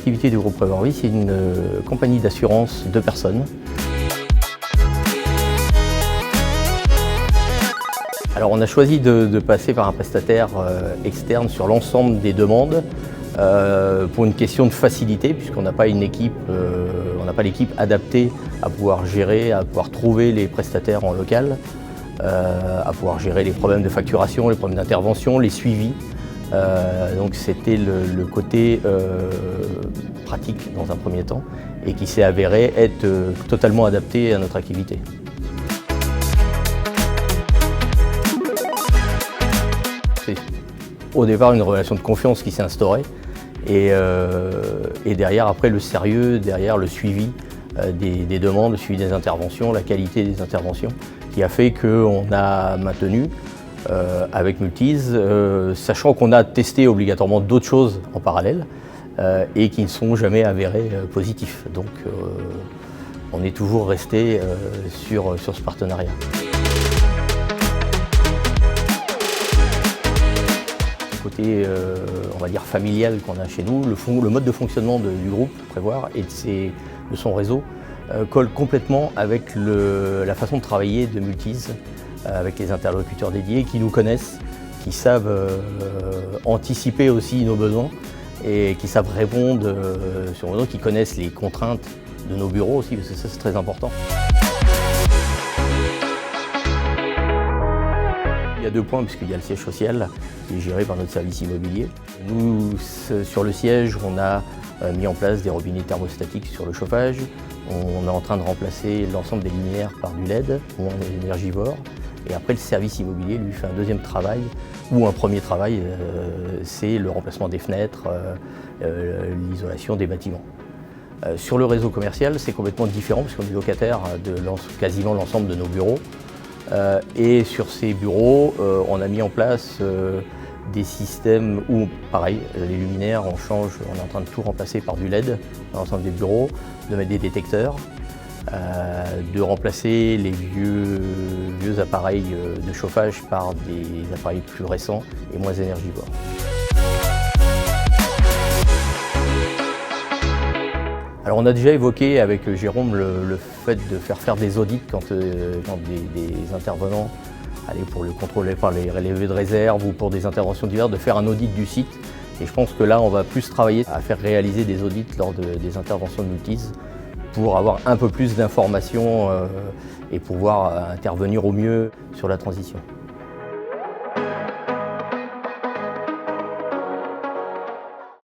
l'activité du groupe Prévoir Vie, c'est une compagnie d'assurance de personnes. Alors on a choisi de passer par un prestataire externe sur l'ensemble des demandes pour une question de facilité, puisqu'on n'a pas une équipe, on n'a pas l'équipe adaptée à pouvoir gérer, à pouvoir trouver les prestataires en local, à pouvoir gérer les problèmes de facturation, les problèmes d'intervention, les suivis. Donc c'était le côté pratique dans un premier temps et qui s'est avéré être totalement adapté à notre activité. C'est au départ une relation de confiance qui s'est instaurée et derrière après le sérieux, derrière le suivi des demandes, le suivi des interventions, la qualité des interventions qui a fait qu'on a maintenu avec Multise, sachant qu'on a testé obligatoirement d'autres choses en parallèle et qui ne sont jamais avérés positifs. Donc on est toujours resté sur ce partenariat. Le côté, on va dire, familial qu'on a chez nous, le mode de fonctionnement du groupe Prévoir et de son réseau colle complètement avec la façon de travailler de Multise, avec les interlocuteurs dédiés qui nous connaissent, qui savent anticiper aussi nos besoins et qui savent répondre sur nos besoins, qui connaissent les contraintes de nos bureaux aussi, parce que ça c'est très important. Il y a deux points, puisqu'il y a le siège social qui est géré par notre service immobilier. Nous, sur le siège, on a mis en place des robinets thermostatiques sur le chauffage. On est en train de remplacer l'ensemble des luminaires par du LED, moins énergivore. Et après, le service immobilier lui fait un deuxième travail, ou un premier travail, c'est le remplacement des fenêtres, l'isolation des bâtiments. Sur le réseau commercial, c'est complètement différent, puisqu'on est locataire de quasiment l'ensemble de nos bureaux. Et sur ces bureaux, on a mis en place des systèmes où, pareil, les luminaires, on est en train de tout remplacer par du LED dans l'ensemble des bureaux, de mettre des détecteurs, de remplacer les vieux appareils de chauffage par des appareils plus récents et moins énergivores. Alors on a déjà évoqué avec Jérôme le fait de faire des audits quand des intervenants allaient pour le contrôle par les relevés de réserve ou pour des interventions diverses, de faire un audit du site. Et je pense que là on va plus travailler à faire réaliser des audits lors des interventions de Multise pour avoir un peu plus d'informations et pouvoir intervenir au mieux sur la transition.